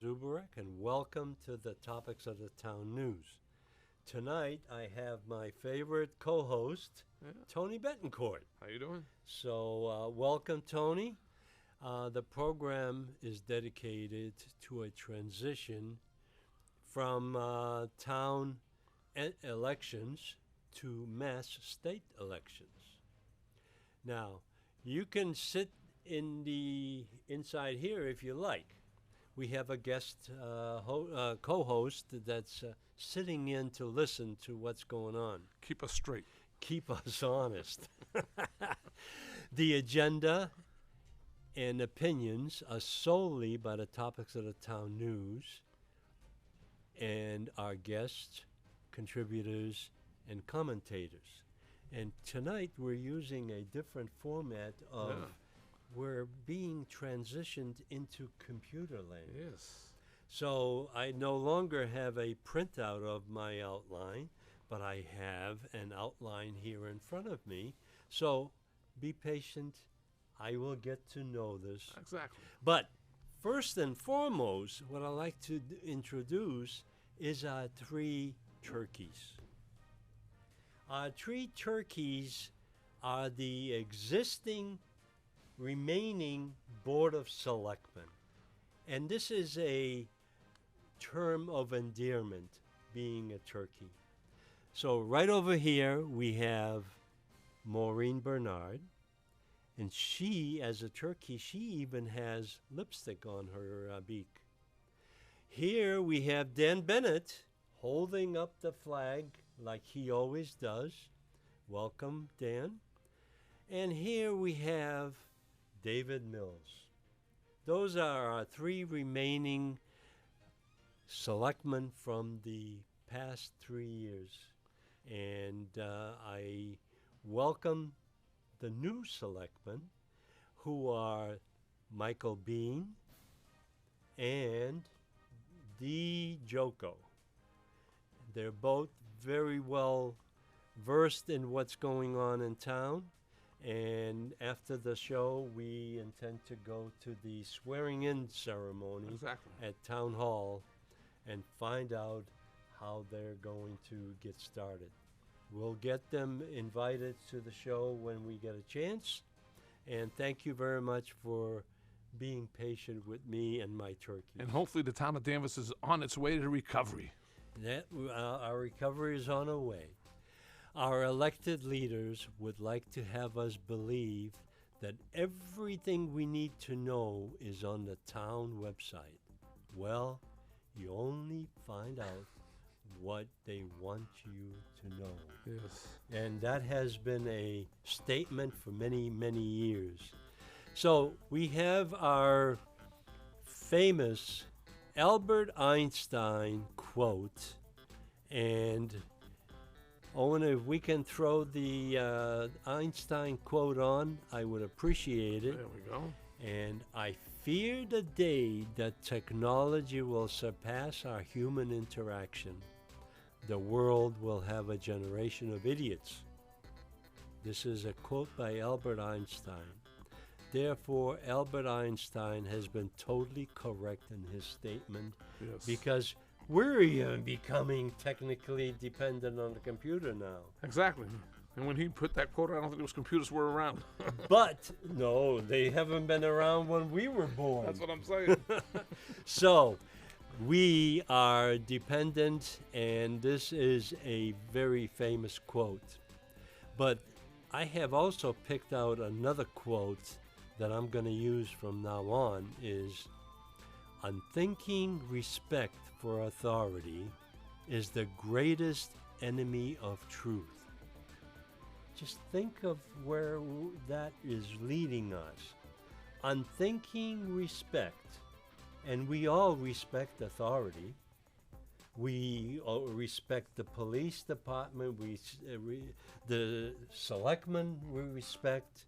Zuberek, and welcome to the Topics of the Town News. Tonight, I have my favorite co-host, Tony Betancourt. How you doing? So, welcome, Tony. The program is dedicated to a transition from town elections to mass state elections. Now, you can sit in the inside here if you like. We have a guest co-host that's sitting in to listen to what's going on. Keep us straight. Keep us honest. The agenda and opinions are solely by the Topics of the Town News and our guests, contributors, and commentators. And tonight we're using a different format of we're being transitioned into computer land. Yes. So I no longer have a printout of my outline, but I have an outline here in front of me. So be patient. I will get to know this. Exactly. But first and foremost, what I like to introduce is our three turkeys. Our three turkeys are the existing remaining Board of Selectmen. And this is a term of endearment, being a turkey. So right over here we have Maureen Bernard, and she, as a turkey, she even has lipstick on her beak. Here we have Dan Bennett holding up the flag like he always does. Welcome, Dan. And here we have David Mills. Those are our three remaining selectmen from the past 3 years. And I welcome the new selectmen, who are Michael Bean and Dee Joko. They're both very well versed in what's going on in town. And after the show, we intend to go to the swearing-in ceremony at Town Hall and find out how they're going to get started. We'll get them invited to the show when we get a chance. And thank you very much for being patient with me and my turkey. And hopefully the town of Danvers is on its way to recovery. Our recovery is on our way. Our elected leaders would like to have us believe that everything we need to know is on the town website. Well, you only find out what they want you to know. Yes. And that has been a statement for many, many years. So we have our famous Albert Einstein quote, and Owen, if we can throw the Einstein quote on, I would appreciate it. There we go. And I fear the day that technology will surpass our human interaction. The world will have a generation of idiots. This is a quote by Albert Einstein. Therefore, Albert Einstein has been totally correct in his statement, because we're even becoming technically dependent on the computer now. Exactly. And when he put that quote, I don't think those computers were around. But, no, they haven't been around when we were born. That's what I'm saying. So, we are dependent, and this is a very famous quote. But I have also picked out another quote that I'm going to use from now on is, unthinking respect for authority is the greatest enemy of truth. Just think of where that is leading us. Unthinking respect, and we all respect authority. We respect the police department, the selectmen we respect,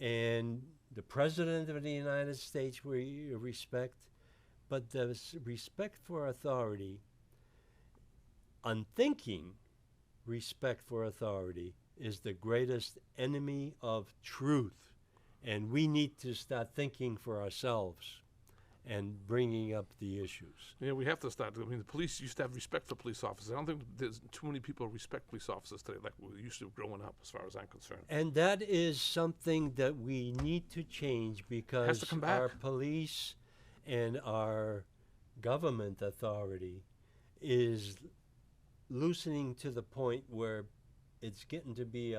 and the President of the United States we respect. But the respect for authority, unthinking respect for authority is the greatest enemy of truth. And we need to start thinking for ourselves and bringing up the issues. Yeah, we have to start. I mean, the police used to have respect for police officers. I don't think there's too many people who respect police officers today like we used to growing up, as far as I'm concerned. And that is something that we need to change, because Has to come back. our police and our government authority is loosening to the point where it's getting to be,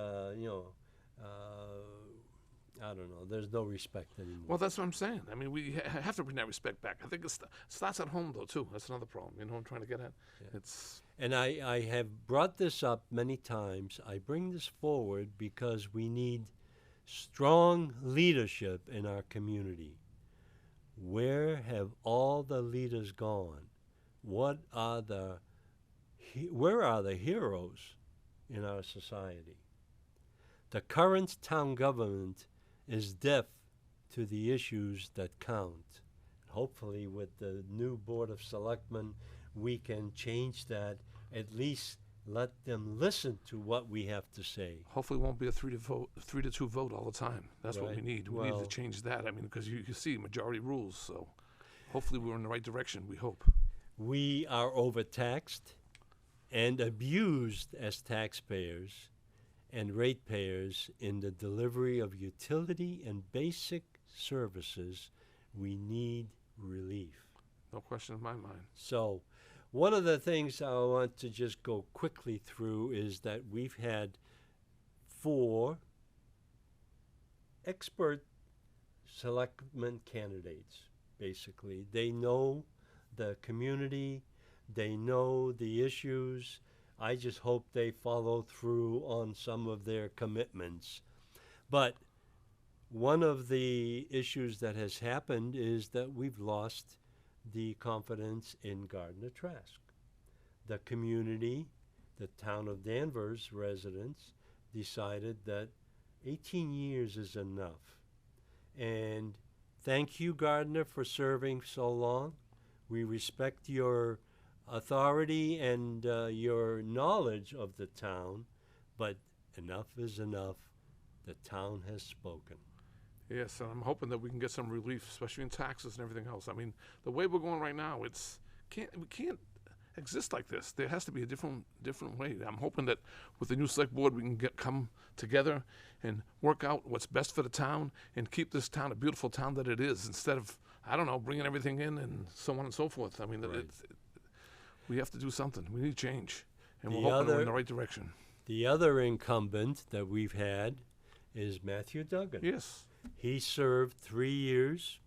I don't know, there's no respect anymore. Well, that's what I'm saying. I mean, we have to bring that respect back. I think it starts at home, though, too. That's another problem. You know what I'm trying to get at? Yeah. It's And I have brought this up many times. I bring this forward because we need strong leadership in our community. Where have all the leaders gone? Where are the heroes in our society? The current town government is deaf to the issues that count. Hopefully, with the new Board of Selectmen, we can change that. At least let them listen to what we have to say. hopefully it won't be a 3-2 vote all the time. That's what we Right. need. We need to change that. I mean, because you see, majority rules. So hopefully we're in the right direction, we hope. We are overtaxed and abused as taxpayers and ratepayers in the delivery of utility and basic services. We need relief. No question in my mind. So, one of the things I want to just go quickly through is that we've had 4 expert selectmen candidates, basically. They know the community, they know the issues. I just hope they follow through on some of their commitments. But one of the issues that has happened is that we've lost the confidence in Gardner Trask. The community, the town of Danvers residents, decided that 18 years is enough. And thank you, Gardner, for serving so long. We respect your authority and your knowledge of the town, but enough is enough. The town has spoken. Yes, and I'm hoping that we can get some relief, especially in taxes and everything else. I mean, the way we're going right now, we can't exist like this. There has to be a different way. I'm hoping that with the new select board, we can come together and work out what's best for the town and keep this town a beautiful town that it is, instead of, I don't know, bringing everything in and so on and so forth. I mean, Right. we have to do something. We need change, and The we're hoping we're other- in the right direction. The other incumbent that we've had is Matthew Duggan. Yes. He served 3 years.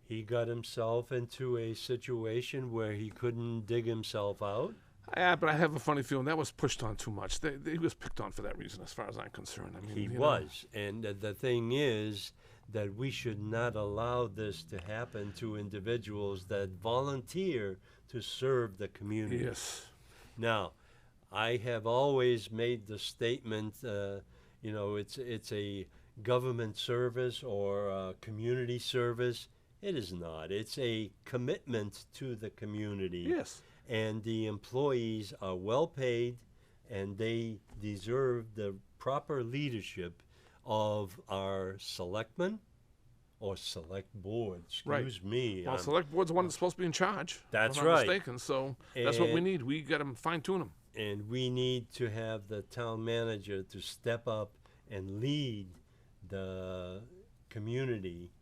He got himself into a situation where he couldn't dig himself out. Yeah, but I have a funny feeling that was pushed on too much. He was picked on for that reason, as far as I'm concerned. I mean, He you know. was. And the thing is that we should not allow this to happen to individuals that volunteer to serve the community. Yes. Now, I have always made the statement, it's a government service or a community service. It is not. It's a commitment to the community. Yes. And the employees are well paid, and they deserve the proper leadership of our selectmen or select board. Excuse me. Well, select board's the one that's supposed to be in charge. That's if I'm not right. mistaken. So that's what we And- need. We got to fine tune them. And we need to have the town manager to step up and lead the community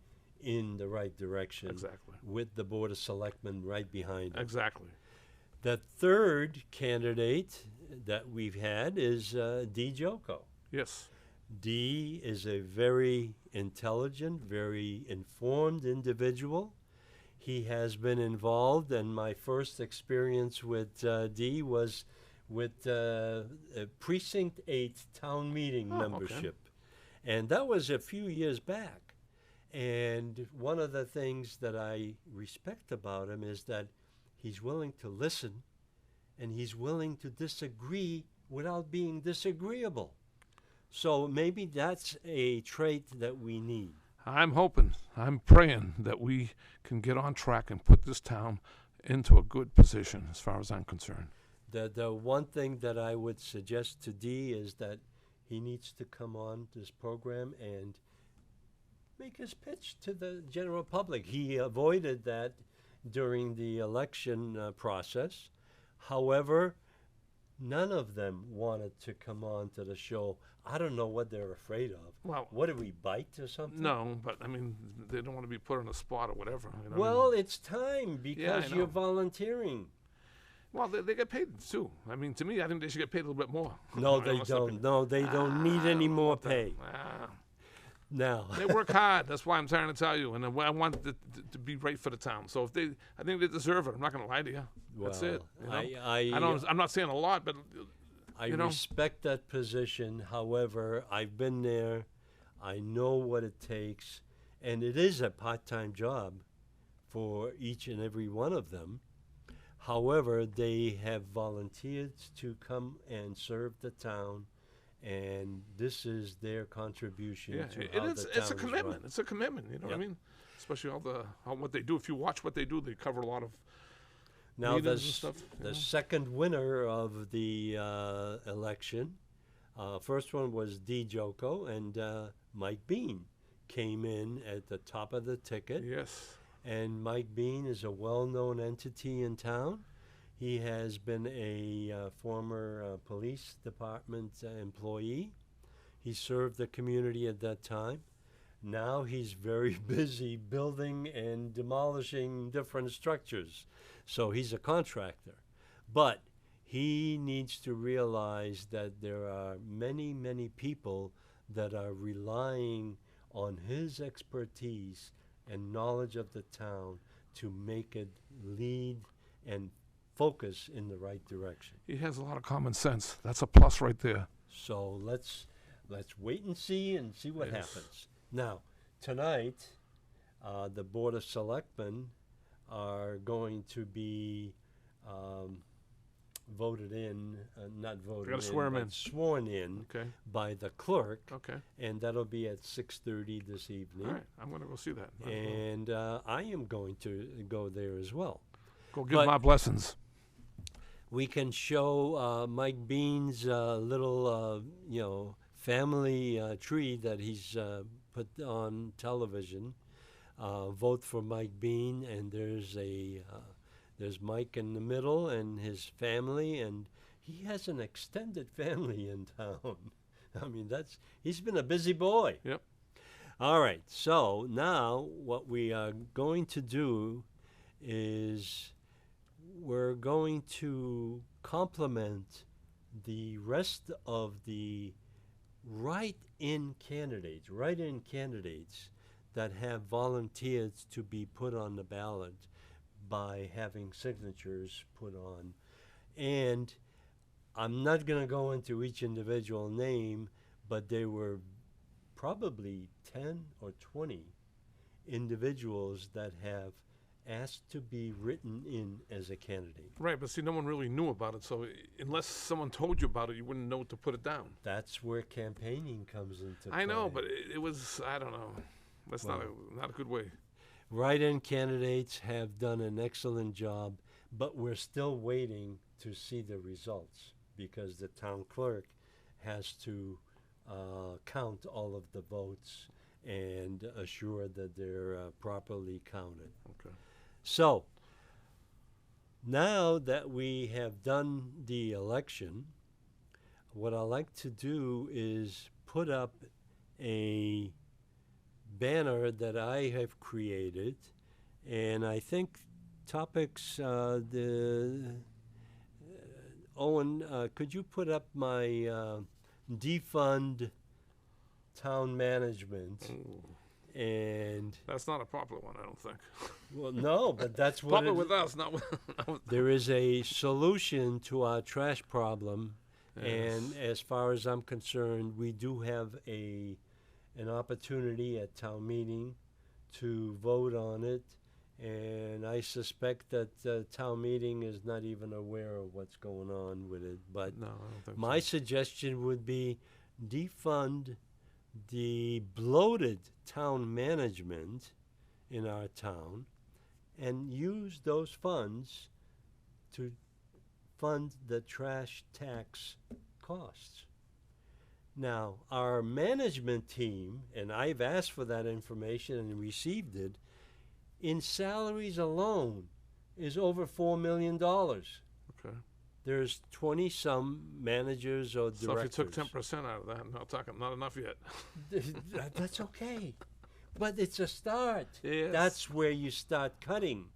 in the right direction. Exactly. With the Board of Selectmen right behind him. Exactly. The third candidate that we've had is Dee Joko. Yes. Dee is a very intelligent, very informed individual. He has been involved, and my first experience with Dee was with Precinct 8 town meeting Oh, okay. membership. And that was a few years back. And one of the things that I respect about him is that he's willing to listen, and he's willing to disagree without being disagreeable. So maybe that's a trait that we need. I'm hoping, I'm praying that we can get on track and put this town into a good position, as far as I'm concerned. The one thing that I would suggest to D is that he needs to come on this program and make his pitch to the general public. He avoided that during the election process. However, none of them wanted to come on to the show. I don't know what they're afraid of. Well, What, do we bite or something? no, but I mean, they don't want to be put on the spot or whatever. You know? Well, it's time Yeah, I because you're know. volunteering. Well, they get paid too. I mean, to me, I think they should get paid a little bit more. No, I they must don't. have No, they don't need I any don't know more about that. pay. Now, They work hard. That's why I'm trying to tell you, and I want it to be right for the town. So if I think they deserve it. I'm not going to lie to you. That's it. You know? I don't. I'm not saying a lot, but I you know. respect that position. However, I've been there. I know what it takes, and it is a part-time job for each and every one of them. However, they have volunteered to come and serve the town, and this is their contribution Yeah, to it how is. the town It's a commitment. It's a commitment. You know what I Yep. mean? Especially all what they do. If you watch what they do, they cover a lot of Now, meetings and stuff. you the know? second winner of the election, first one was D. Joko, and Mike Bean came in at the top of the ticket. Yes. And Mike Bean is a well-known entity in town. He has been a former police department employee. He served the community at that time. Now he's very busy building and demolishing different structures. So he's a contractor. But he needs to realize that there are many, many people that are relying on his expertise and knowledge of the town to make it lead and focus in the right direction. He has a lot of common sense. That's a plus right there. So let's wait and see what Yes. happens. Now, tonight, the Board of Selectmen are going to be voted in, not voted gotta in, swear 'em but in. sworn in Okay. by the clerk, Okay. and that'll be at 6:30 this evening. All right. I'm going to go see that. And I am going to go there as well. Go give but- my blessings. We can show Mike Bean's little, family tree that he's put on television. Vote for Mike Bean, and there's Mike in the middle and his family, and he has an extended family in town. I mean, he's been a busy boy. Yep. All right, so now what we are going to do is we're going to complement the rest of the write-in candidates that have volunteered to be put on the ballot by having signatures put on. And I'm not going to go into each individual name, but there were probably 10 or 20 individuals that have asked to be written in as a candidate. Right, but see, no one really knew about it. So unless someone told you about it, you wouldn't know to put it down. That's where campaigning comes into play. I know, but it was, I don't know. That's not a good way. Write-in candidates have done an excellent job, but we're still waiting to see the results because the town clerk has to count all of the votes and assure that they're properly counted. Okay. So, now that we have done the election, what I like to do is put up a banner that I have created, and I think topics, Owen, could you put up my defund town management? And That's not a popular one, I don't think. well, no, but that's what Popular it, with us, not with. there is a solution to our trash problem, Yes. and as far as I'm concerned, we do have an opportunity at town meeting to vote on it, and I suspect that town meeting is not even aware of what's going on with it. But No, I don't think my so. suggestion would be defund the bloated town management in our town and use those funds to fund the trash tax costs. Now, our management team, and I've asked for that information and received it, in salaries alone is over $4 million. Okay. There's 20-some managers or So if directors. you took 10% out of that, not enough yet. That's okay. But it's a start. Yes. That's where you start cutting.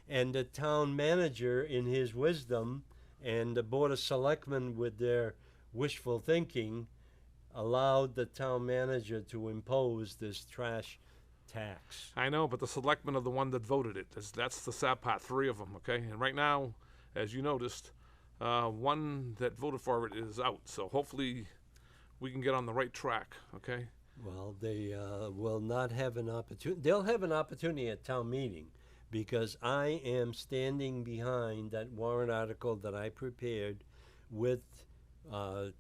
And the town manager, in his wisdom, and the Board of Selectmen, with their wishful thinking, allowed the town manager to impose this trash tax. I know, but the selectmen are the one that voted it. That's the sad part, 3 of them, okay? And right now, as you noticed, one that voted for it is out. So hopefully we can get on the right track, okay? Well, they will not have an opportunity. They'll have an opportunity at town meeting, because I am standing behind that warrant article that I prepared with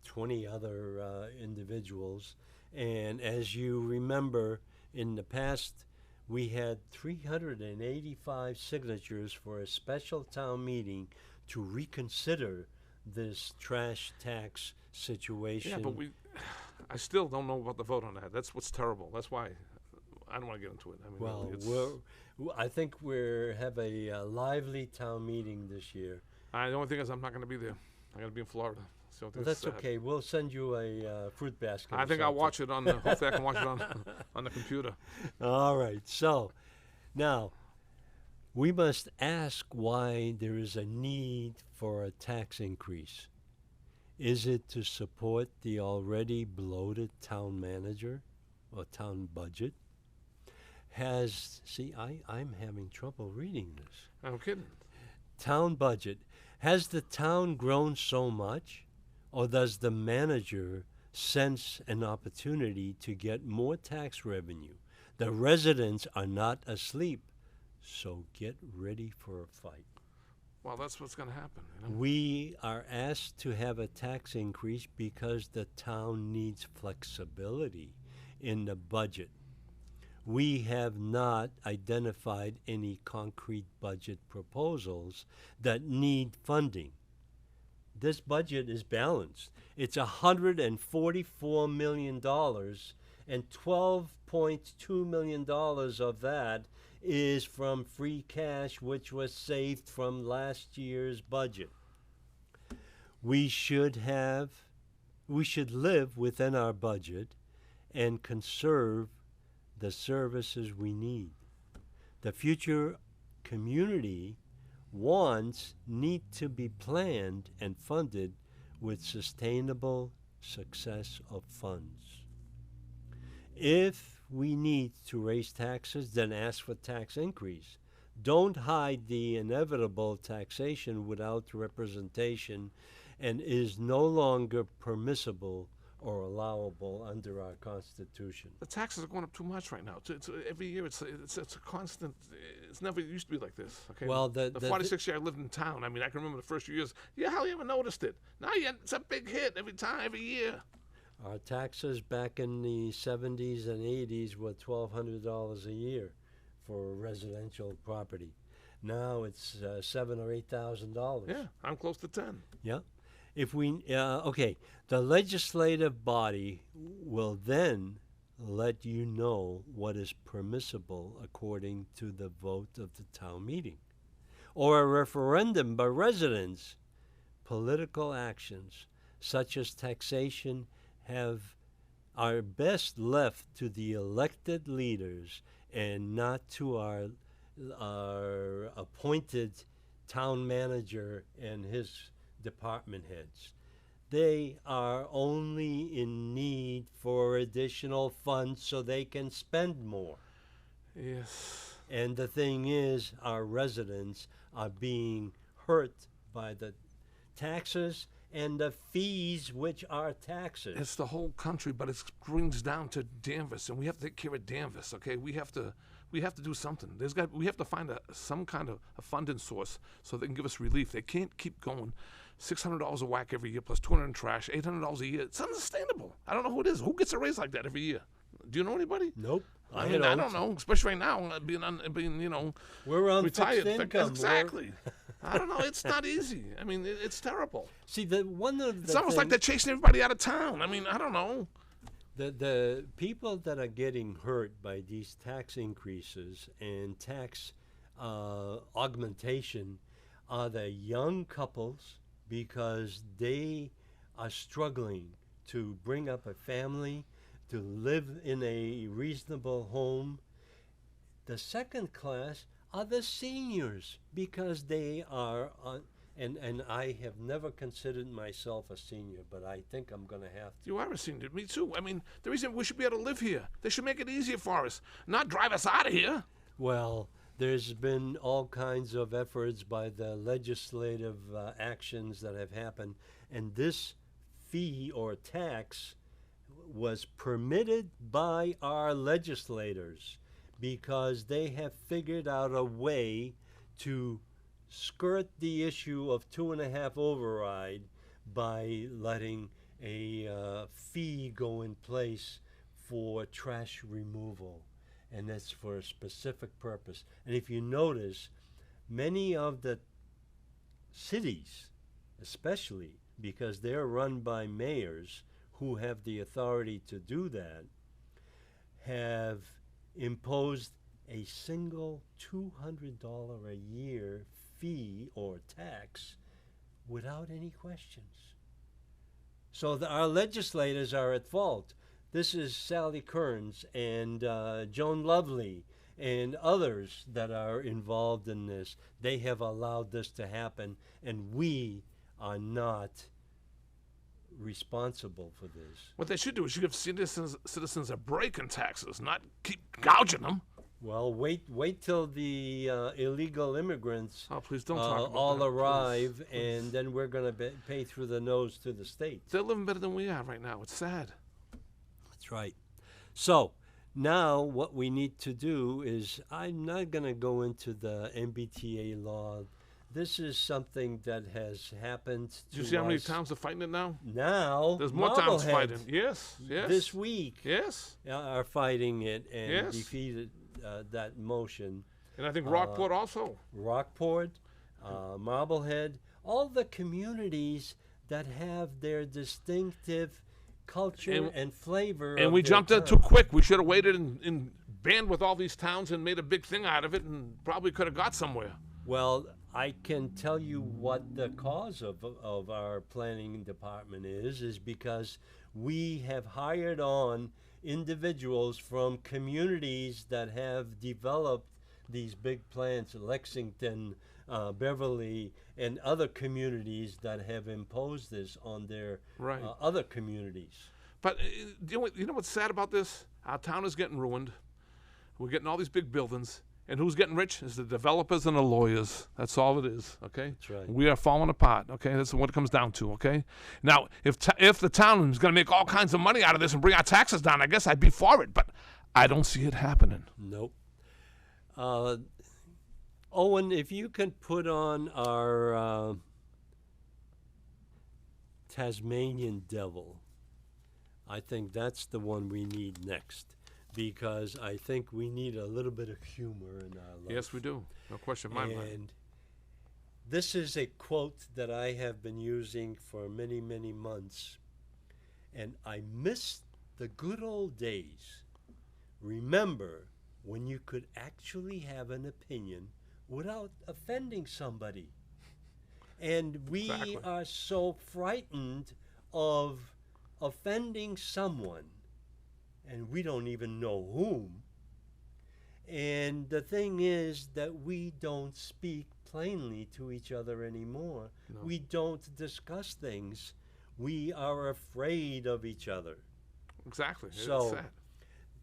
20 other individuals. And as you remember, in the past, we had 385 signatures for a special town meeting to reconsider this trash tax situation. Yeah, but I still don't know about the vote on that. That's what's terrible. That's why I don't want to get into it. I mean, Well, I think we have a lively town meeting this year. the only thing is I'm not going to be there. I'm going to be in Florida. So Well, that's okay. We'll send you a fruit basket. I think I'll watch it on hopefully I can watch it on the computer. All right. So now we must ask why there is a need for a tax increase. Is it to support the already bloated town manager or town budget? I'm having trouble reading this. I'm kidding. Town budget. Has the town grown so much, or does the manager sense an opportunity to get more tax revenue? The residents are not asleep, so get ready for a fight. Well, that's what's going to happen. You know? We are asked to have a tax increase because the town needs flexibility in the budget. We have not identified any concrete budget proposals that need funding. This budget is balanced. It's $144 million, and $12.2 million of that is from free cash, which was saved from last year's budget. We should live within our budget and conserve the services we need. The future community wants need to be planned and funded with sustainable success of funds. If we need to raise taxes, then ask for tax increase. Don't hide the inevitable taxation without representation and is no longer permissible or allowable under our Constitution. The taxes are going up too much right now. It's every year it's a constant. It's never used to be like this. Okay. Well, the 46 years I lived in town. I mean, I can remember the first few years. Yeah, hell, you ever noticed it? Now it's a big hit every year. Our taxes back in the 70s and 80s were $1,200 a year for residential property. Now it's $7,000 or $8,000. Yeah, I'm close to 10. Yeah. The legislative body will then let you know what is permissible according to the vote of the town meeting, or a referendum by residents. Political actions such as taxation are best left to the elected leaders and not to our appointed town manager and his department heads. They are only in need for additional funds so they can spend more. Yes. And the thing is, our residents are being hurt by the taxes and the fees, which are taxes. It's the whole country, but it brings down to Danvers, and we have to take care of Danvers. Okay, we have to do something. We have to find some kind of a funding source so they can give us relief. They can't keep going $600 a whack every year plus $200 in trash, $800 a year. It's unsustainable. I don't know who it is. Who gets a raise like that every year? Do you know anybody? Nope. I don't know. Especially right now, being we're on retired. fixed income. Exactly. I don't know. It's not easy. I mean, it's terrible. See, one of the It's almost like they're chasing everybody out of town. I mean, I don't know. the people that are getting hurt by these tax increases and tax augmentation are the young couples because they are struggling to bring up a family, to live in a reasonable home. The second class are the seniors because they are and I have never considered myself a senior, but I think I'm going to have to. You are a senior. Me too. I mean, the reason we should be able to live here, they should make it easier for us, not drive us out of here. Well, there's been all kinds of efforts by the legislative actions that have happened, and this fee or tax was permitted by our legislators because they have figured out a way to skirt the issue of 2.5 override by letting a fee go in place for trash removal, and that's for a specific purpose. And if you notice, many of the cities, especially because they're run by mayors who have the authority to do that, have imposed a single $200 a year fee or tax without any questions. So our legislators are at fault. This is Sally Kearns and Joan Lovely and others that are involved in this. They have allowed this to happen, and we are not responsible for this. What they should do is should give citizens a break in taxes, not keep gouging them. Well, wait till the illegal immigrants Oh, please don't talk about all that. arrive, Please. and then we're going to pay through the nose to the states. They're living better than we are right now. It's sad. That's right. So now what we need to do is, I'm not going to go into the MBTA law. This is something that has happened to Do you see how many us towns are fighting it now? now. There's more towns Marblehead fighting. Yes, yes. this week Yes. are fighting it and Yes. defeated that motion. And I think Rockport also. Rockport, Marblehead, all the communities that have their distinctive culture and flavor. And of we their jumped in town. too quick. We should have waited and banned with all these towns and made a big thing out of it and probably could have got somewhere. Well, I can tell you what the cause of our planning department is because we have hired on individuals from communities that have developed these big plans, Lexington, Beverly, and other communities that have imposed this on their Right. other communities. But you know what's sad about this? Our town is getting ruined. We're getting all these big buildings. And who's getting rich? Is the developers and the lawyers. That's all it is, okay? That's right. We are falling apart, okay? That's what it comes down to, okay? Now, if the town is going to make all kinds of money out of this and bring our taxes down, I guess I'd be for it. But I don't see it happening. Nope. Owen, if you can put on our Tasmanian devil, I think that's the one we need next. Because I think we need a little bit of humor in our life. Yes, we do. No question in my mind. And this is a quote that I have been using for many, many months. And I miss the good old days. Remember when you could actually have an opinion without offending somebody. And we Exactly. are so frightened of offending someone, and we don't even know whom. And the thing is that we don't speak plainly to each other anymore. No. We don't discuss things. We are afraid of each other. Exactly. So- It's sad.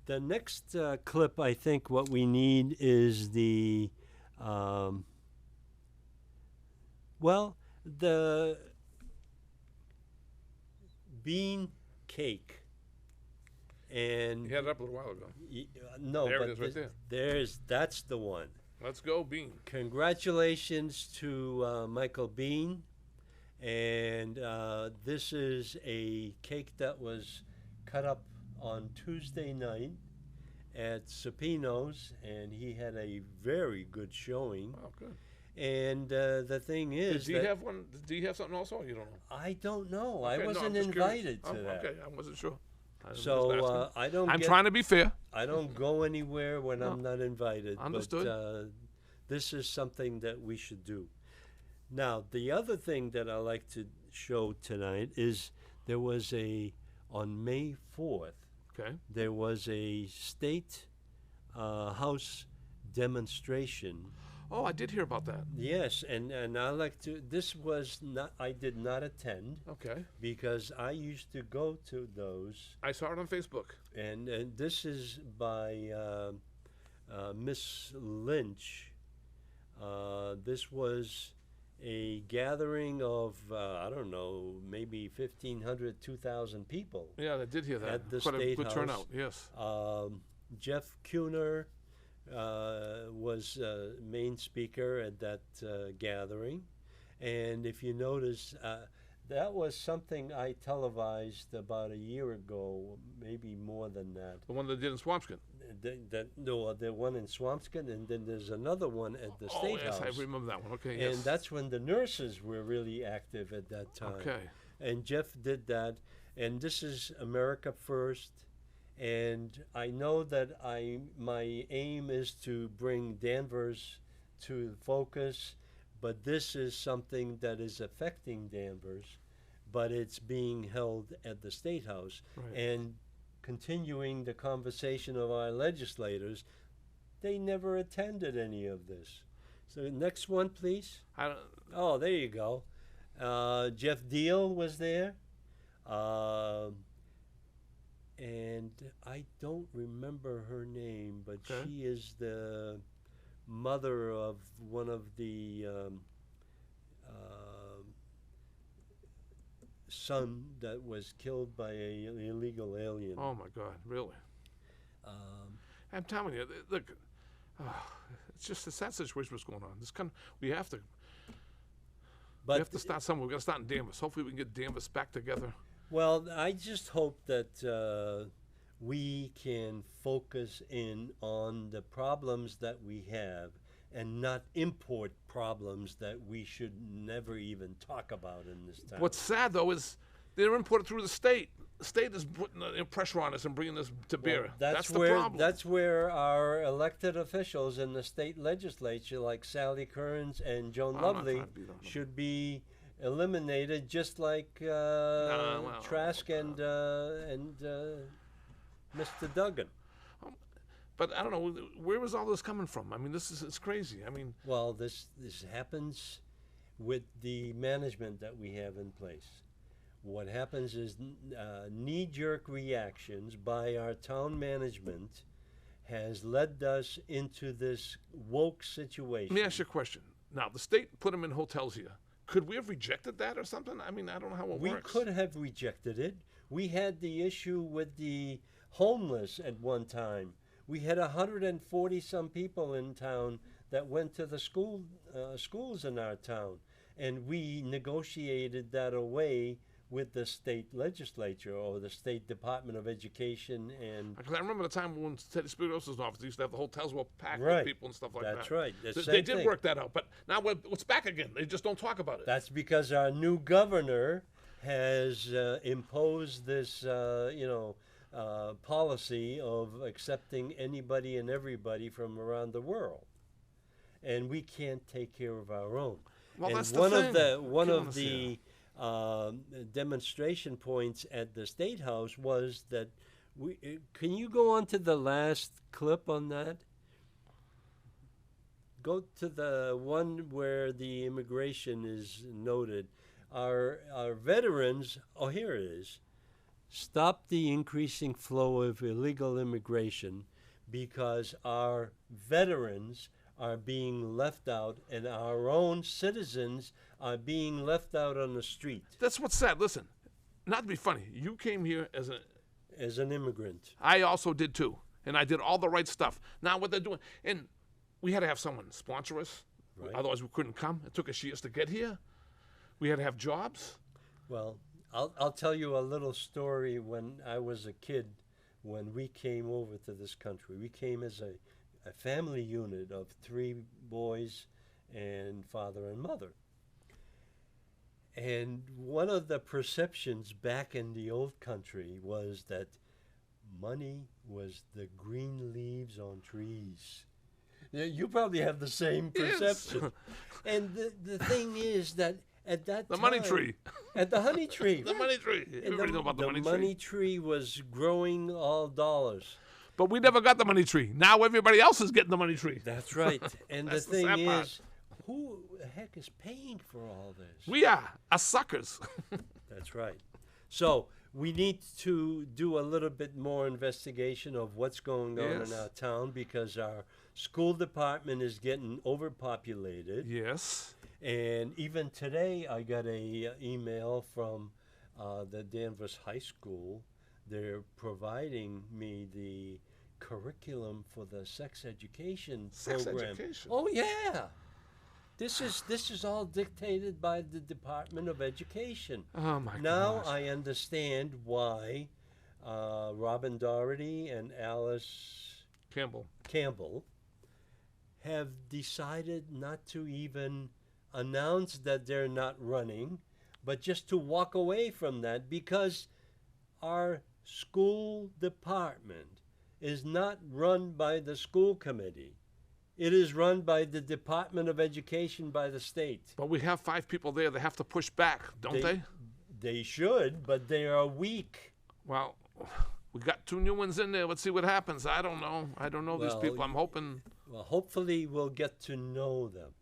The next clip, I think what we need is the bean cake. And You had it up a little while ago. no, There it but is right that's the one. Let's go, Bean. Congratulations to Michael Bean. And this is a cake that was cut up on Tuesday night at Supino's, and he had a very good showing. Oh, good. And the thing is, Do you have one? Do you have something also? Or you don't know. I don't know. Okay, I no, I'm wasn't just curious. invited to Oh, that. Okay, I wasn't sure. I was just So asking. I don't. I'm get, trying to be fair. I don't go anywhere when No. I'm not invited. Understood. But this is something that we should do. Now, the other thing that I like to show tonight is there was on May 4th, Okay. there was a state house demonstration. Oh, I did hear about that. Yes, and I like to. This was not. I did not attend Okay. because I used to go to those, I saw it on Facebook. and this is by Miss Lynch. This was a gathering of I don't know, maybe 1,500, 2,000 people. Yeah, I did hear that. At the Quite a State good House. turnout. Yes. Jeff Kuhner was main speaker at that gathering, and if you notice, that was something I televised about a year ago, maybe more than that. The one that did in Swampscott. No, the one in Swampscott, and then there's another one at the State yes, House. I remember that one. Okay. And Yes. that's when the nurses were really active at that time. Okay. And Jeff did that, and this is America First. And I know that my aim is to bring Danvers to focus, but this is something that is affecting Danvers, but it's being held at the State House. Right. And continuing the conversation of our legislators, they never attended any of this. So next one, please. I don't, Oh, there you go. Jeff Deal was there. And I don't remember her name, but Okay. she is the mother of one of the son that was killed by a illegal alien. oh my God, really? I'm telling you, look, it's just a sad situation what's going on. We have to start somewhere. We got to start in Danvers. Hopefully, we can get Danvers back together. Well, I just hope that we can focus in on the problems that we have and not import problems that we should never even talk about in this town. What's sad though is they're imported through the state. The state is putting pressure on us and bringing this to bear. That's the problem. That's where our elected officials in the state legislature, like Sally Kearns and Joan I'm not Lovely, trying to beat on them. should be eliminated, just like well, Trask and Mr. Duggan. But I don't know, where is all this coming from? I mean, it's crazy. I mean, Well, this happens with the management that we have in place. What happens is knee-jerk reactions by our town management has led us into this woke situation. let me ask you a question. Now, the state put them in hotels here. Could we have rejected that or something? I mean, I don't know how it We works. could have rejected it. We had the issue with the homeless at one time. We had 140 some people in town that went to the schools in our town, and we negotiated that away with the state legislature or the state Department of Education. And Because I remember the time when Teddy Spiritosa's office used to have the hotels were packed Right. with people and stuff like that. that's right. The They same did thing. work that out, but now it's back again. They just don't talk about it. That's because our new governor has imposed this, policy of accepting anybody and everybody from around the world, and we can't take care of our own. Well, and that's the one thing. of the one Killing of us the demonstration points at the State House was that we. Can you go on to the last clip on that? Go to the one where the immigration is noted. Our veterans, oh, here it is. Stop the increasing flow of illegal immigration because our veterans are being left out and our own citizens are being left out on the street That's what's sad. Listen, not to be funny, you came here as as an immigrant. I also did too, and I did all the right stuff. Now what they're doing, and we had to have someone sponsor us, Right. otherwise we couldn't come. It took us years to get here. We had to have jobs. Well, I'll tell you a little story when I was a kid, when we came over to this country. We came as a family unit of 3 boys and father and mother. And one of the perceptions back in the old country was that money was the green leaves on trees. Yeah, you probably have the same perception. Yes. And the thing is that at that The time... money tree. At the honey tree. The money tree. Everybody know about the money tree. The money tree was growing all dollars. But we never got the money tree. Now everybody else is getting the money tree. That's right. And the That's the thing sad part. is, who the heck is paying for all this? We are. Us suckers. That's right. So we need to do a little bit more investigation of what's going on Yes. in our town, because our school department is getting overpopulated. Yes. And even today, I got a email from the Danvers High School. They're providing me the curriculum for the sex education Sex program. education. Oh yeah, this is all dictated by the Department of Education. Oh my Now gosh. I understand why Robin Doherty and Alice Campbell have decided not to even announce that they're not running, but just to walk away from that, because our school department is not run by the school committee. It is run by the Department of Education by the state. But we have 5 people there that have to push back, don't they? They should, but they are weak. Well, we got 2 new ones in there. Let's see what happens. I don't know. I don't know these Well, people. I'm hoping. Well, hopefully we'll get to know them.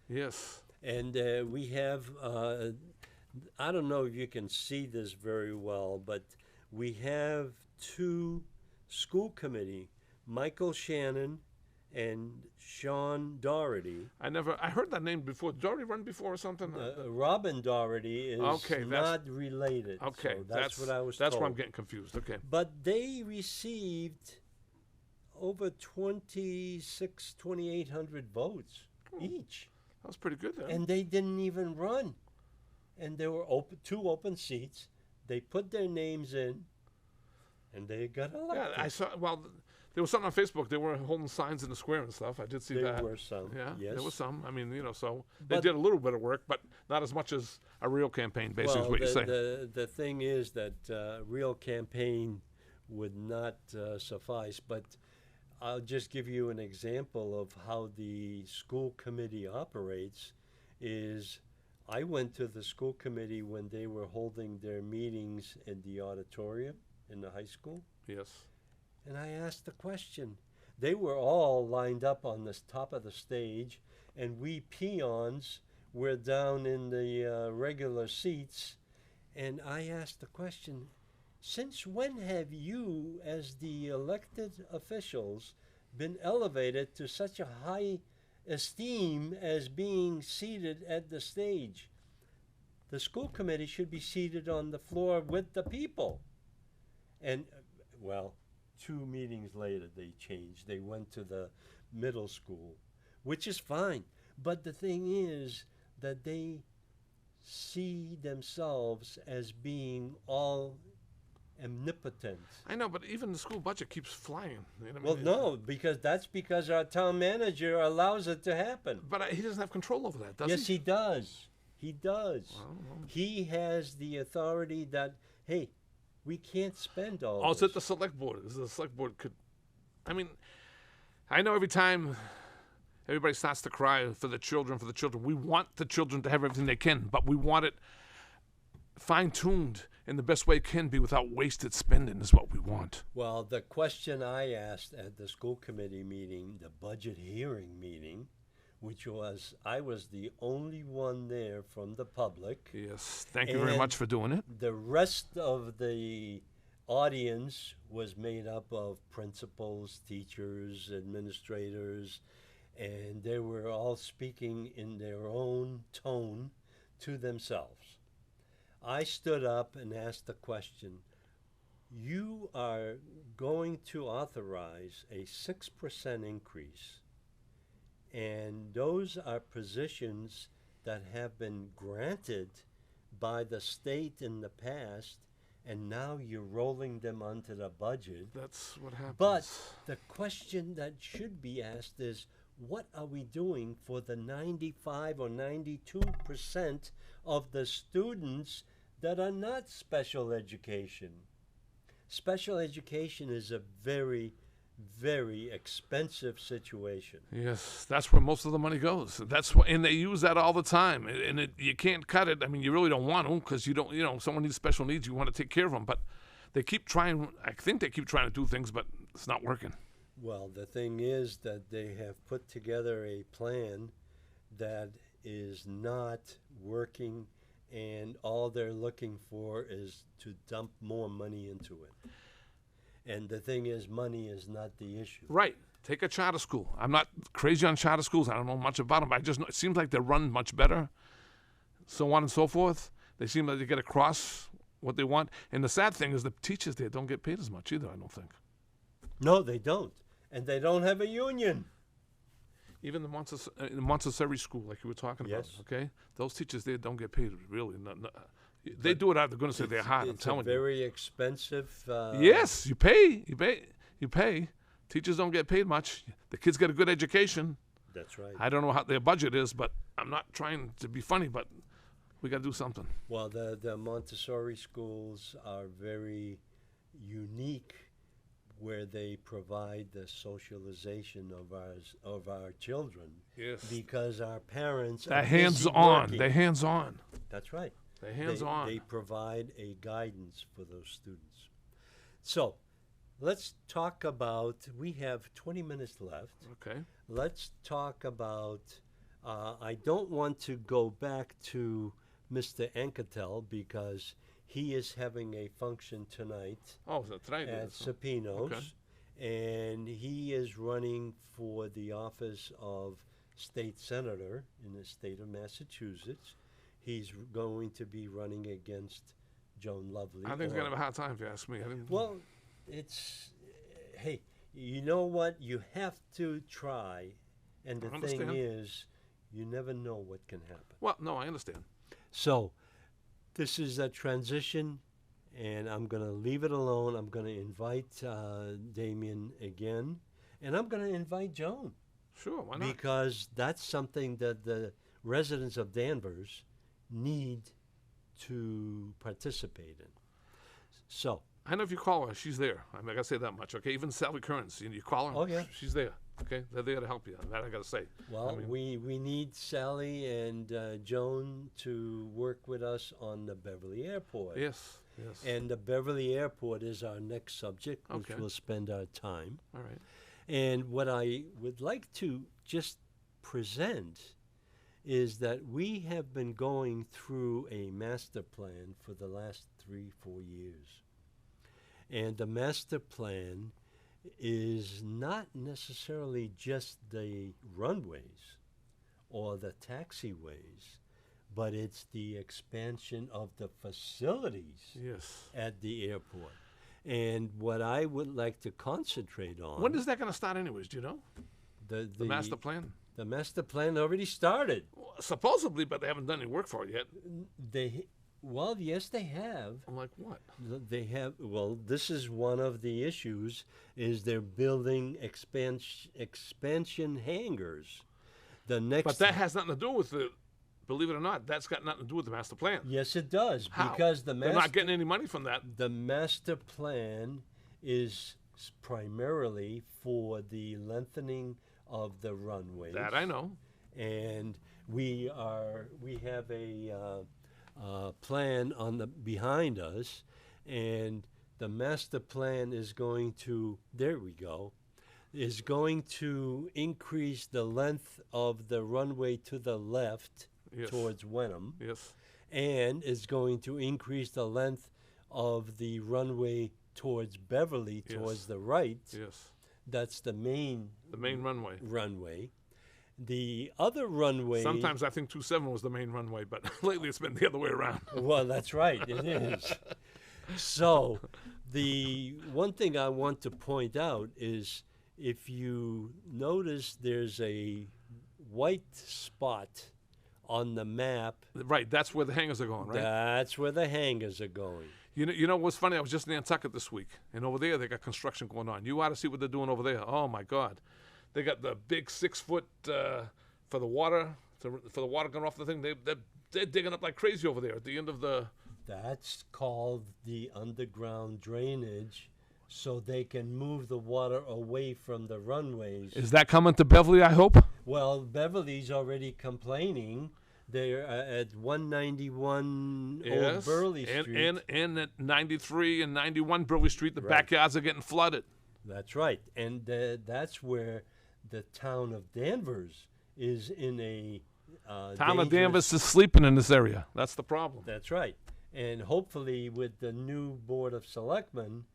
Yes. And we have, I don't know if you can see this very well, but we have 2 school committee, Michael Shannon and Sean Doherty. I heard that name before. Did Doherty run before or something? Robin Doherty is Okay, not related. Okay, so that's what I was That's told. where I'm getting confused. Okay. But they received over 2,800 votes each. That was pretty good then. And they didn't even run. And there were 2 open seats. They put their names in, and they got elected. Yeah, I saw. Well, there was something on Facebook. They were holding signs in the square and stuff. I did see that. There were some. Yeah, yes. there was some. I mean, so they But- did a little bit of work, but not as much as a real campaign. Basically, is what you're saying. The thing is that real campaign would not suffice. But I'll just give you an example of how the school committee operates. Is I went to the school committee when they were holding their meetings in the auditorium in the high school, Yes. and I asked the question. They were all lined up on the top of the stage, and we peons were down in the regular seats, and I asked the question, since when have you, as the elected officials, been elevated to such a high esteem as being seated at the stage? The school committee should be seated on the floor with the people. And, well, 2 meetings later they changed. They went to the middle school, which is fine. But the thing is that they see themselves as being all omnipotent. I know, but even the school budget keeps flying. You know what I Well, mean? no, because our town manager allows it to happen. But he doesn't have control over that, does Yes, he does. He does. Well, He has the authority that, hey, we can't spend all Oh, it's this. at the select board. The select board could. I mean, I know every time everybody starts to cry for the children, we want the children to have everything they can, but we want it fine-tuned in the best way it can be without wasted spending is what we want. Well, the question I asked at the school committee meeting, the budget hearing meeting, which was, I was the only one there from the public. Yes, thank you very And much for doing it. The rest of the audience was made up of principals, teachers, administrators, and they were all speaking in their own tone to themselves. I stood up and asked the question, you are going to authorize a 6% increase, and those are positions that have been granted by the state in the past, and now you're rolling them onto the budget. That's what happens. But the question that should be asked is, what are we doing for the 95 or 92% of the students that are not special education? Special education is a very, very expensive situation. Yes, that's where most of the money goes. And they use that all the time. And you can't cut it. I mean, you really don't want to, because you don't. Someone needs special needs, you want to take care of them. But they keep trying. I think they keep trying to do things, but it's not working. Well, the thing is that they have put together a plan that is not working, and all they're looking for is to dump more money into it. And the thing is, money is not the issue. Right. Take a charter school. I'm not crazy on charter schools. I don't know much about them. But I just know it seems like they're run much better, so on and so forth. They seem like they get across what they want. And the sad thing is the teachers there don't get paid as much either, I don't think. No, they don't. And they don't have a union. Even the Montessori school, like you were talking about, Yes. okay? Those teachers there don't get paid, really. They do it out of the goodness of their heart, I'm telling It's a very expensive. Yes, you pay. Teachers don't get paid much. The kids get a good education. That's right. I don't know how their budget is, but I'm not trying to be funny, but we got to do something. Well, the Montessori schools are very unique, where they provide the socialization of our children. Yes. Because our parents They're are busy hands-on. working. They're hands-on. That's right. They're hands-on. They provide a guidance for those students. So, let's talk about. We have 20 minutes left. Okay. Let's talk about. I don't want to go back to Mr. Enketel because he is having a function tonight Oh, so tonight at is. Sapinos, Okay. and he is running for the office of state senator in the state of Massachusetts. He's going to be running against Joan Lovely. I think he's going to have a hard time, if you ask me. Well, it's, hey, you know what? You have to try, and the I thing understand. is, you never know what can happen. Well, no, I understand. So, this is a transition, and I'm going to leave it alone. I'm going to invite Damien again, and I'm going to invite Joan. Sure, why not? Because that's something that the residents of Danvers need to participate in. So, I know if you call her, she's there. I got to say that much, okay? Even Sally Kearns, you call her, Oh, yeah. she's there, okay? They're there to help you. That I got to say. well, I mean, we need Sally and Joan to work with us on the Beverly Airport. Yes, yes. And the Beverly Airport is our next subject, which Okay. we'll spend our time. All right. And what I would like to just present is that we have been going through a master plan for the last 3-4 years. And the master plan is not necessarily just the runways or the taxiways, but it's the expansion of the facilities Yes. at the airport. And what I would like to concentrate on, When is that going to start, anyways? Do you know? the The master plan? the master plan already started. Well, supposedly, but they haven't done any work for it yet. Well, yes, they have. I'm like, what? They have. Well, this is one of the issues: is they're building expansion hangars. The next, But that has nothing to do with the. Believe it or not, that's got nothing to do with the master plan. yes, it does, How? because They're not getting any money from that. the master plan is primarily for the lengthening of the runways. That I know. And we have a plan on the behind us, and the master plan is going to, there we go, is going to increase the length of the runway to the left Yes. towards Wenham, Yes. and is going to increase the length of the runway towards Beverly Yes. towards the right. Yes. That's the main The main runway. runway. The other runway. Sometimes I think 27 was the main runway, but lately it's been the other way around. Well, that's right. It is. So, the one thing I want to point out is if you notice there's a white spot on the map, Right, that's where the hangars are going, right? that's where the hangars are going. You know what's funny? I was just in Nantucket this week, and over there they got construction going on. You ought to see what they're doing over there. Oh my God, They got the big 6-foot for the water, for the water going off the thing. They're digging up like crazy over there at the end of the. That's called the underground drainage, so they can move the water away from the runways. Is that coming to Beverly, I hope? Well, Beverly's already complaining. They're at 191 Old Burley Street. And at 93 and 91 Burley Street, the backyards are getting flooded. That's right. And that's where the town of Danvers is in a town of Danvers is sleeping in this area. That's the problem. That's right. And hopefully with the new Board of Selectmen,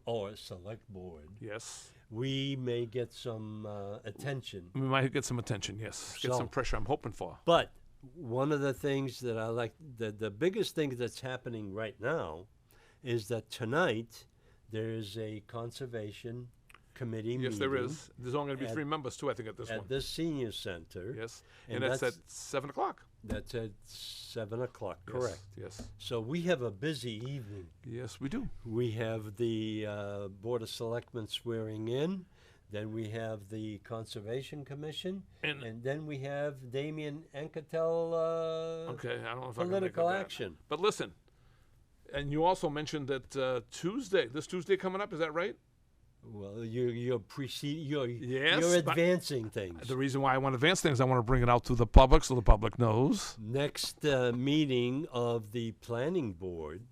or Select Board, yes, we may get some attention. We might get some attention, yes. Get some pressure, I'm hoping for. But one of the things that I like, the biggest thing that's happening right now is that tonight there's a conservation committee meeting. Yes, there is. There's only going to be 3 members, too, I think, at this one. At the senior center. Yes, and that's at 7 o'clock. That's at 7 o'clock, correct. Yes. So we have a busy evening. Yes, we do. We have the Board of Selectmen swearing in. Then we have the Conservation Commission. And then we have Damien Anketel okay, I don't know if I can political make action. But listen, and you also mentioned that this Tuesday coming up, is that right? Well, you're Yes, advancing things. The reason why I want to advance things, I want to bring it out to the public so the public knows. Next meeting of the planning board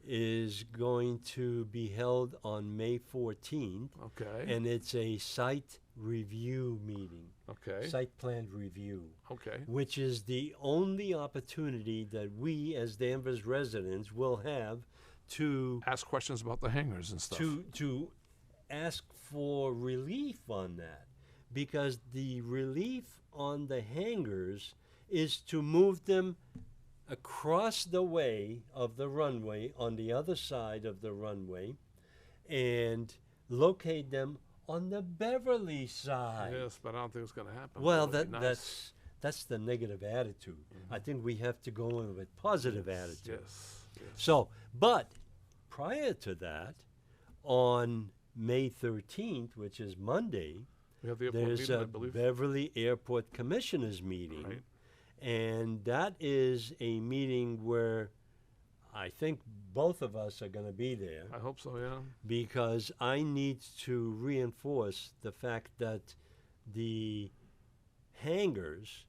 is going to be held on May 14th. Okay. And it's a site review meeting. Okay. Site plan review. Okay. Which is the only opportunity that we as Danvers residents will have to ask questions about the hangars and stuff. To ask for relief on that, because the relief on the hangars is to move them across the way of the runway on the other side of the runway and locate them on the Beverly side. Yes, but I don't think it's going to happen. Well, that's the negative attitude. Mm-hmm. I think we have to go in with positive attitude. Yes. So, but prior to that, on May 13th, which is Monday, we have the there's meeting, a Beverly Airport Commissioners meeting. Right. And that is a meeting where I think both of us are going to be there. I hope so, yeah. Because I need to reinforce the fact that the hangars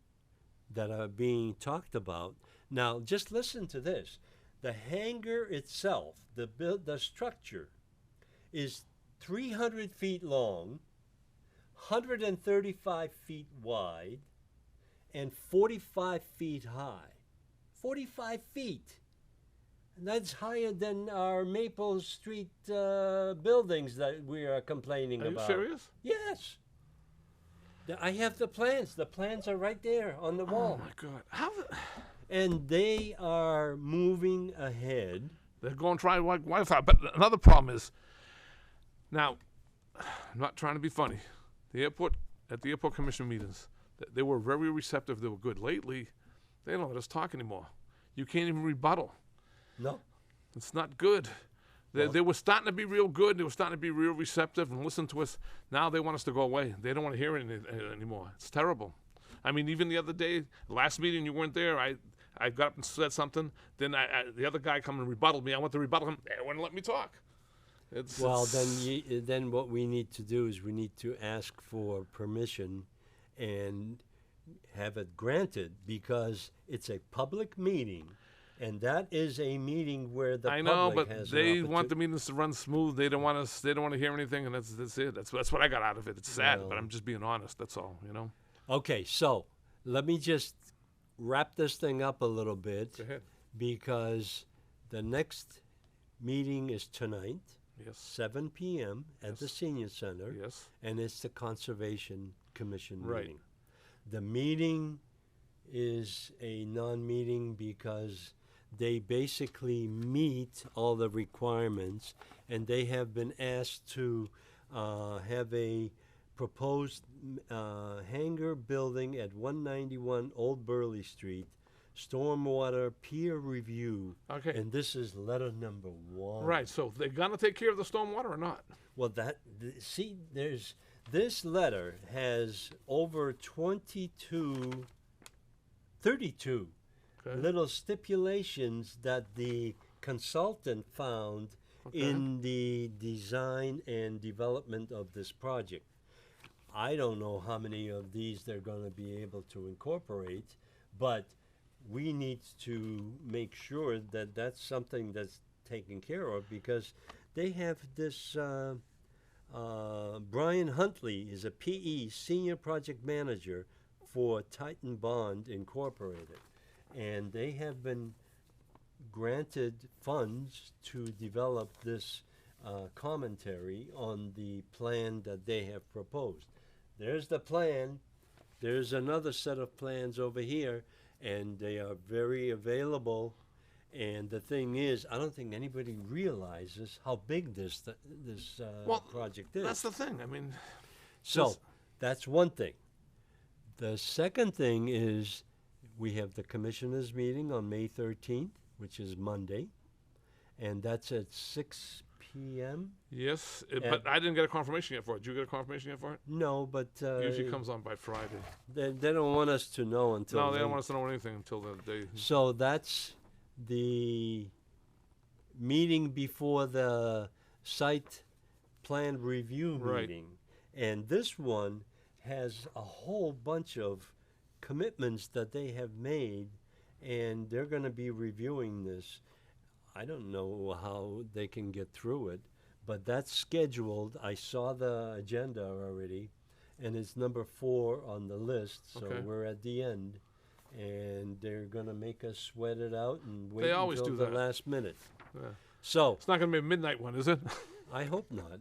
that are being talked about, now just listen to this. The hangar itself, the structure, is 300 feet long, 135 feet wide, and 45 feet high. 45 feet. And that's higher than our Maple Street buildings that we are complaining about. Are you serious? Yes. I have the plans. The plans are right there on the wall. Oh, my God. And they are moving ahead. They're going to try Wi-Fi. But another problem is, now, I'm not trying to be funny. At the airport commission meetings, they were very receptive. They were good. Lately, they don't let us talk anymore. You can't even rebuttal. No. It's not good. They were starting to be real good. They were starting to be real receptive and listen to us. Now they want us to go away. They don't want to hear it anymore. It's terrible. I mean, even the other day, last meeting, you weren't there. I got up and said something. Then the other guy come and rebutted me. I went to rebuttal him. They wouldn't let me talk. Then what we need to do is we need to ask for permission and have it granted, because it's a public meeting, and that is a meeting where the public has an opportunity. I know, but they want the meetings to run smooth. They don't want us. They don't want to hear anything, and that's it. That's what I got out of it. It's sad, but I'm just being honest. That's all, you know. Okay, so let me just wrap this thing up a little bit. Go ahead. Because the next meeting is tonight. Yes. 7 p.m. at the Senior Center. Yes. And it's the Conservation Commission right. meeting. The meeting is a non-meeting because they basically meet all the requirements, and they have been asked to have a proposed hangar building at 191 Old Burley Street, stormwater peer review. Okay. And this is letter number 1. Right. So they're gonna take care of the stormwater or not? Well, This letter has over 32 Okay. little stipulations that the consultant found Okay. in the design and development of this project. I don't know how many of these they're going to be able to incorporate, but we need to make sure that that's something that's taken care of, because they have this Brian Huntley is a PE senior project manager for Titan Bond Incorporated, and they have been granted funds to develop this commentary on the plan that they have proposed. There's the plan. There's another set of plans over here, and they are very available. And the thing is, I don't think anybody realizes how big this Well, project is. That's the thing. I mean, So this- that's one thing. The second thing is we have the commissioners' meeting on May 13th, which is Monday, and that's at 6 p.m. yes, but I didn't get a confirmation yet for it. Did you get a confirmation yet for it? No, but Usually comes on by Friday. they don't want us to know until No, they don't late. want us to know anything until the day. So that's the meeting before the site plan review Right. meeting. And this one has a whole bunch of commitments that they have made, and they're going to be reviewing this. I don't know how they can get through it, but that's scheduled. I saw the agenda already, and it's number 4 on the list, so Okay. we're at the end. And they're going to make us sweat it out and wait They always until do the that. last minute. Yeah. So It's not going to be a midnight one, is it? I hope not,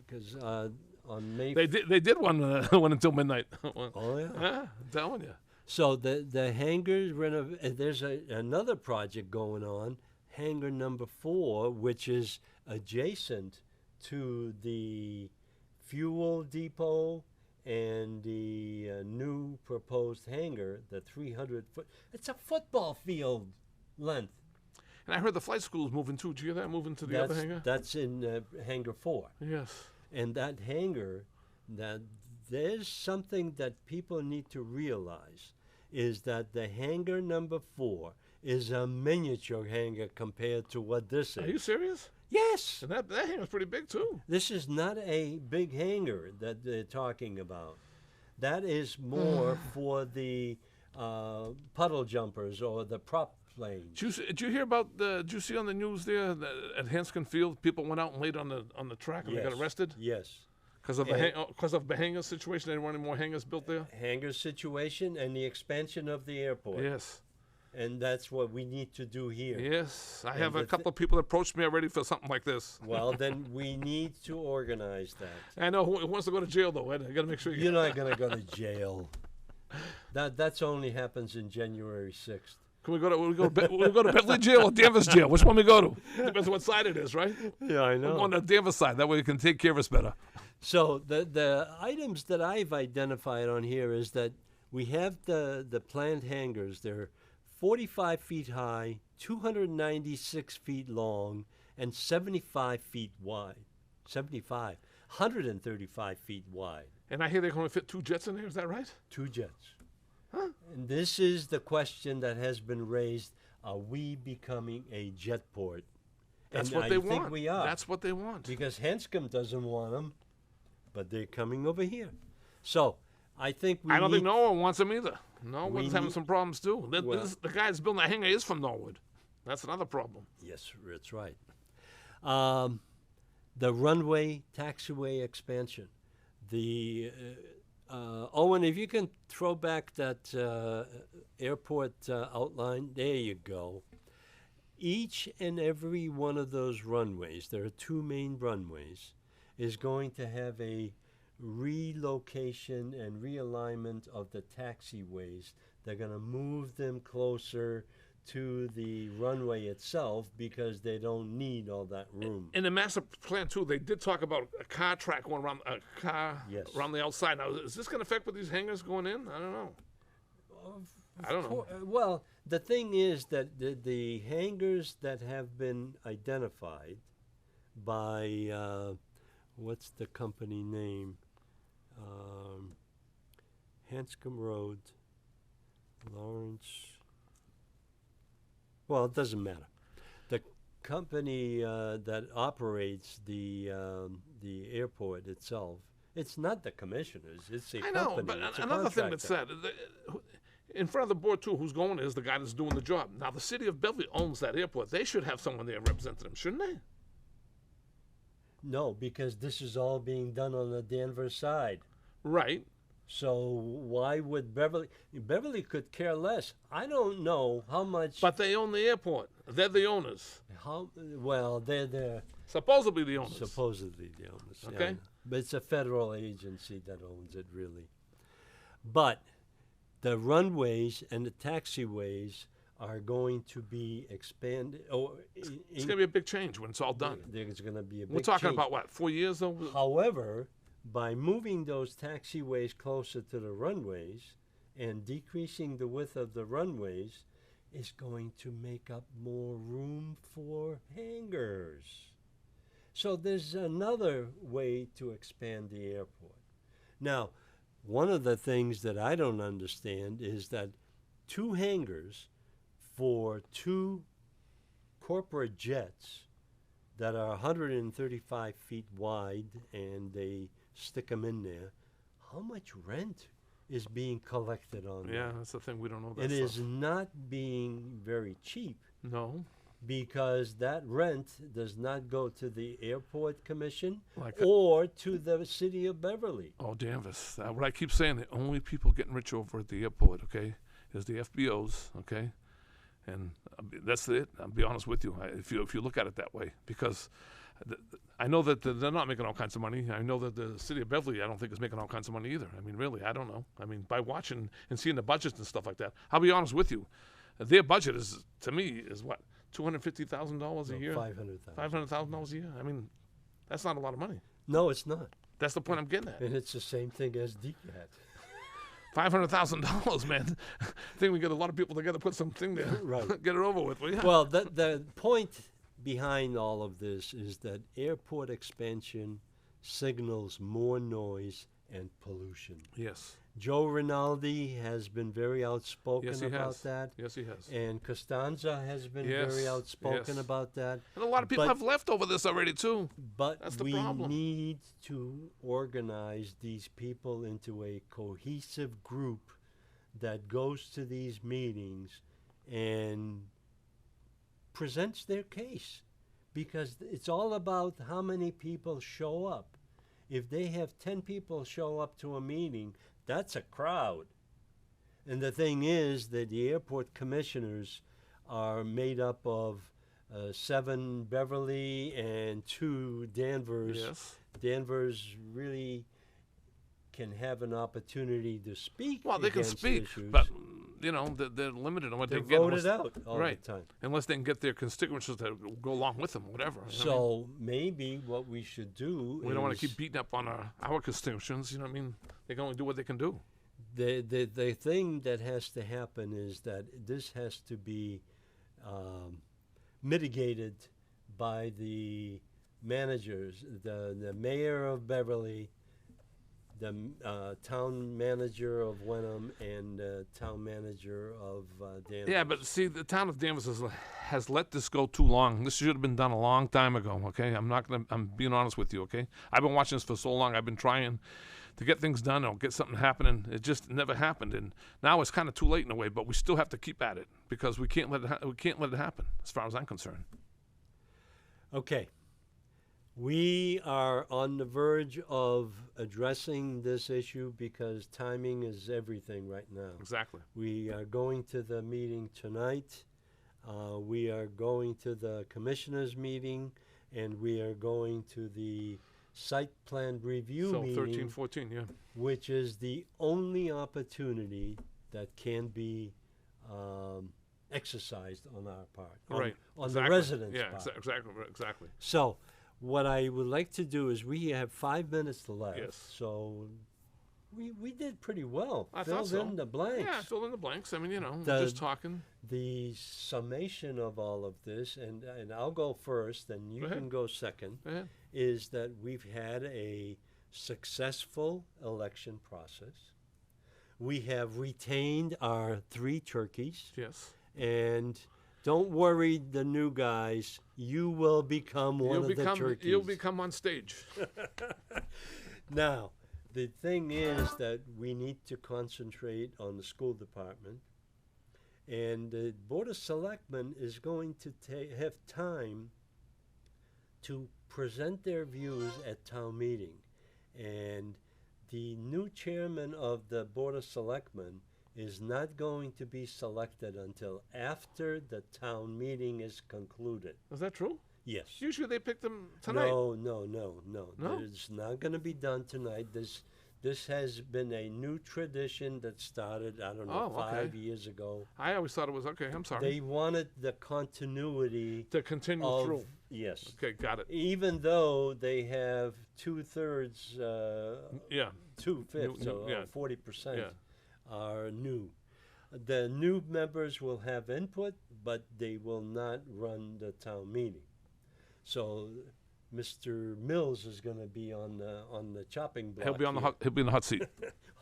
because on May. They did one one until midnight. Oh yeah. Yeah, I'm telling you. So the hangar there's another project going on, hangar number 4, which is adjacent to the fuel depot and the new proposed hangar, the 300-foot. It's a football field length. And I heard the flight school is moving too. Did you hear that? Moving to the other hangar? That's in hangar 4. Yes. And that hangar, that there's something that people need to realize, is that the hangar number 4 is a miniature hangar compared to what this Are you is. serious? Yes. And that hangar's pretty big too. This is not a big hangar that they're talking about. That is more for the puddle jumpers or the prop planes. Did you hear about did you see on the news there that at Hanscom Field, people went out and laid on the track and they got Yes. arrested Yes. because of the hangar situation? They didn't want any more hangars built there. Hangar situation and the expansion of the airport. Yes. And that's what we need to do here. Yes. I And have a the couple of people approached me already for something like this. Well, then we need to organize that. I know who wants to go to jail though. I got to make sure You're not going to go to jail. That's only happens in January 6th. Can we go to Bentley jail or Danvers jail? Which one we go to? Depends on what side it is, right? Yeah, I We're on the Danvers side. That way we can take care of us better. So the items that I've identified on here is that we have the planned hangars. They're 45 feet high, 296 feet long, and 75 feet wide. 135 feet wide. And I hear they can only fit 2 jets in there. Is that right? 2 jets. And this is the question that has been raised. Are we becoming a jet port? That's And what they I think want. we are. That's what they want. Because Hanscom doesn't want them, but they're coming over here. So I think we I don't need think Norwood wants them either. Norwood's having need- some problems too. Well- The guy that's building that hangar is from Norwood. That's another problem. Yes, that's right. The runway taxiway expansion. The Owen, if you can throw back that airport outline, there you go. Each and every one of those runways, there are 2 main runways, is going to have a relocation and realignment of the taxiways. They're going to move them closer to the runway itself because they don't need all that room. In the master plan too, they did talk about a car track going around Yes. around the outside. Now, is this going to affect with these hangars going in? I don't know. I don't know. Well, the thing is that the hangars that have been identified by, what's the company name? Hanscom Road, Lawrence. Well, it doesn't matter. The company that operates the airport itself, it's not the commissioners. It's a I company. know, but it's a another thing contractor. that's said, in front of the board too, who's going is the guy that's doing the job. Now, the city of Beverly owns that airport. They should have someone there representing them, shouldn't they? No, because this is all being done on the Danvers side. Right. So why would Beverly? Beverly could care less. I don't know how much. But they own the airport. They're the owners. How well they're Supposedly the owners. supposedly the owners. Okay. Yeah. But it's a federal agency that owns it, really. But the runways and the taxiways are going to be expanded. It's going to be a big change when it's all done. There's going to be a big We're talking change. about what, 4 years though? However, by moving those taxiways closer to the runways and decreasing the width of the runways is going to make up more room for hangars. So there's another way to expand the airport. Now, one of the things that I don't understand is that 2 hangars for 2 corporate jets that are 135 feet wide and they stick them in there, how much rent is being collected on Yeah, that? that's the thing. We don't know that It stuff. is not being very cheap No. because that rent does not go to the airport commission Like or to the city of Beverly. Oh, Danvers. What I keep saying, the only people getting rich over at the airport, okay, is the FBOs, okay? And that's it. I'll be honest with you, if you look at it that way. Because I know that they're not making all kinds of money. I know that the city of Beverly, I don't think, is making all kinds of money either. I mean, really, I don't know. I mean, by watching and seeing the budgets and stuff like that, I'll be honest with you. Their budget is, to me, is what, $250,000 a year? $500,000. $500,000 a year? I mean, that's not a lot of money. No, it's not. That's the point I'm getting at. And it's the same thing as DCAT. $500,000, man. I think we get a lot of people together, put something there, Right. get it over with. Well, yeah. Well, the point behind all of this is that airport expansion signals more noise and pollution. Yes. Joe Rinaldi has been very outspoken Yes, he about has. that. Yes, he has. And Costanza has been Yes, very outspoken yes. about that. And a lot of people But- have left over this already, too. But That's the we problem. need to organize these people into a cohesive group that goes to these meetings and presents their case. Because it's all about how many people show up. If they have 10 people show up to a meeting, that's a crowd. And the thing is that the airport commissioners are made up of 7 Beverly and 2 Danvers. Yes. Danvers really can have an opportunity to speak. Well, they can against speak, issues. but, you know, they're limited on what they're they get. voted out all right. the time. Unless they can get their constituents to go along with them, whatever. You know what I mean? So maybe what we should do We don't want is to keep beating up on our constituents, you know what I mean? They can only do what they can do. the thing that has to happen is that this has to be mitigated by the managers, the mayor of Beverly, the town manager of Wenham, and the town manager of Danvers. Yeah, but see, the town of Danvers has let this go too long. This should have been done a long time ago, okay? I'm being honest with you, okay? I've been watching this for so long. I've been trying to get things done or get something happening. It just never happened, and now it's kind of too late in a way. But we still have to keep at it because we can't let it happen, as far as I'm concerned. Okay. We are on the verge of addressing this issue because timing is everything right now. Exactly. We are going to the meeting tonight. We are going to the commissioners' meeting, and we are going to the site plan review So meeting, 13, 14, yeah. which is the only opportunity that can be exercised on our part, Right. on Exactly. the residents' Yeah, part. exactly. So what I would like to do is we have 5 minutes left. Yes. So we did pretty well. I Filled thought so. in the blanks. Yeah, fill in the blanks. I mean, you know, The- just talking. The summation of all of this, and I'll go first, and you Go ahead. can go second, Go ahead. is that we've had a successful election process. We have retained our 3 turkeys. Yes. And don't worry, the new guys, you will become one of the turkeys. You'll become on stage. Now, the thing is that we need to concentrate on the school department, and the Board of Selectmen is going to have time to present their views at town meeting. And the new chairman of the Board of Selectmen is not going to be selected until after the town meeting is concluded. Is that true? Yes. Usually they pick them tonight. No. No? It's not going to be done tonight. This has been a new tradition that started, I don't know, 5 years ago. I always thought it was, okay, I'm sorry. They wanted the continuity To continue of, through. yes. Okay, got it. Even though they have 2/3, Yeah. 2/5, New- yeah. 40% Yeah. are new. The new members will have input, but they will not run the town meeting. So Mr. Mills is going to be on the chopping block. He'll be on the here. he'll be in the hot seat.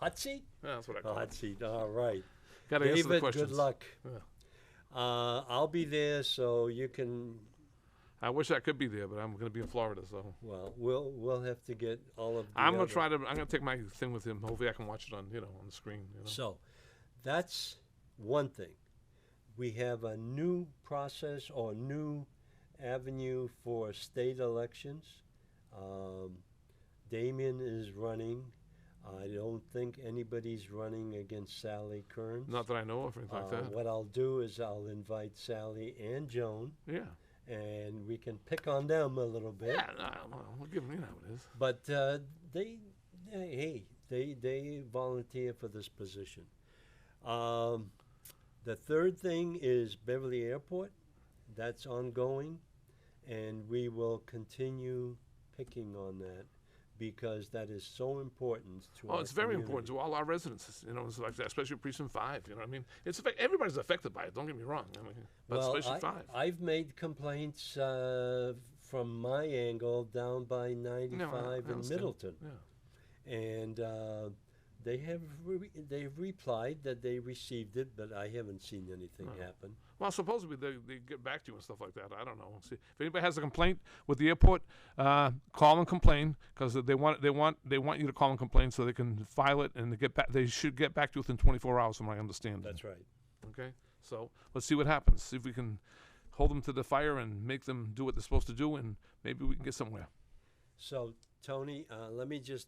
Hot seat? Yeah, that's what I Oh, call hot it. seat. All right. Got to answer the David, questions. good luck. Yeah. I'll be there, so you can. I wish I could be there, but I'm going to be in Florida, so Well, we'll have to get all of. I'm going to take my thing with him. Hopefully, I can watch it on on the screen. So, that's one thing. We have a new process or new avenue for state elections. Damien is running. I don't think anybody's running against Sally Kearns. Not that I know of, anything like that. What I'll do is I'll invite Sally and Joan, Yeah. and we can pick on them a little bit. Yeah, no, we'll give them, how it is. But they volunteer for this position. The third thing is Beverly Airport. That's ongoing, and we will continue picking on that because that is so important to our It's very community. important to all our residents, it's like that, especially Precinct 5, you know what I mean? Everybody's affected by it, don't get me wrong. But Well, especially 5. I've made complaints from my angle down by 95 I in understand. Middleton. Yeah. And they've replied that they received it, but I haven't seen anything happen. Well, supposedly they get back to you and stuff like that. I don't know. See, if anybody has a complaint with the airport, call and complain because they want you to call and complain so they can file it and they should get back to you within 24 hours, from what I understand. That's right. Okay, so let's see what happens. See if we can hold them to the fire and make them do what they're supposed to do, and maybe we can get somewhere. So, Tony, let me just,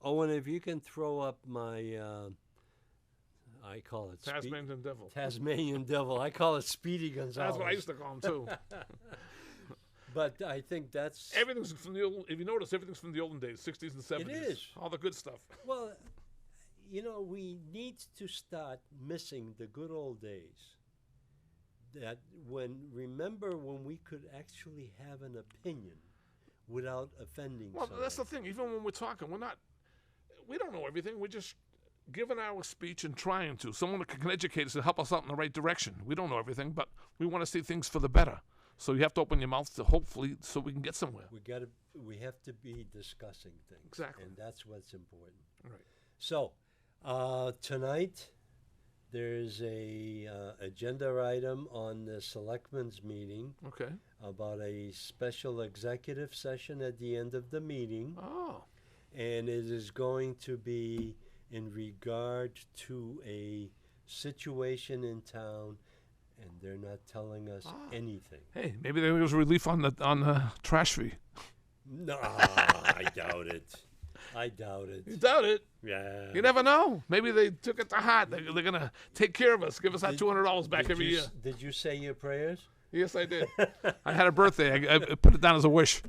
Owen, if you can throw up my, I call it Tasmanian devil. Tasmanian devil. I call it Speedy Gonzales. That's what I used to call him too. But I think that's Everything's from the old. If you notice, everything's from the olden days, 60s and 70s. It is. All the good stuff. well. We need to start missing the good old days. Remember when we could actually have an opinion without offending Well, someone. that's the thing. Even when we're talking, we don't know everything. We're just giving our speech and trying to. Someone that can educate us and help us out in the right direction. We don't know everything, but we want to see things for the better. So you have to open your mouth to hopefully so we can get somewhere. We have to be discussing things. Exactly. And that's what's important. Right. So, tonight there's a agenda item on the selectmen's meeting Okay. about a special executive session at the end of the meeting. Oh. And it is going to be in regard to a situation in town, and they're not telling us anything. Hey, maybe there was relief on the trash fee. No, I doubt it. I doubt it. You doubt it? Yeah. You never know. Maybe they took it to heart. They're going to take care of us, give us our $200 back every year. Did you say your prayers? Yes, I did. I had a birthday. I put it down as a wish.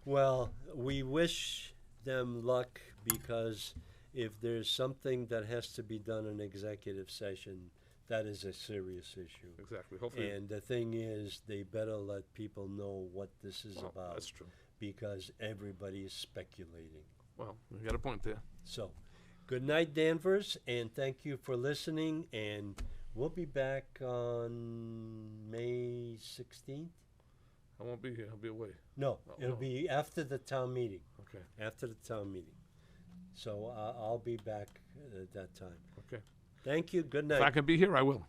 Well, we wish them luck because if there's something that has to be done in executive session, that is a serious issue. Exactly. Hopefully. And the thing is, they better let people know what this is about. That's true. Because everybody is speculating. Well, you got a point there. So, good night, Danvers, and thank you for listening. And we'll be back on May 16th. I won't be here. I'll be away. No, Oh, it'll no. be after the town meeting. Okay. After the town meeting. So I'll be back at that time. Okay. Thank you. Good If I night. can be here, I will.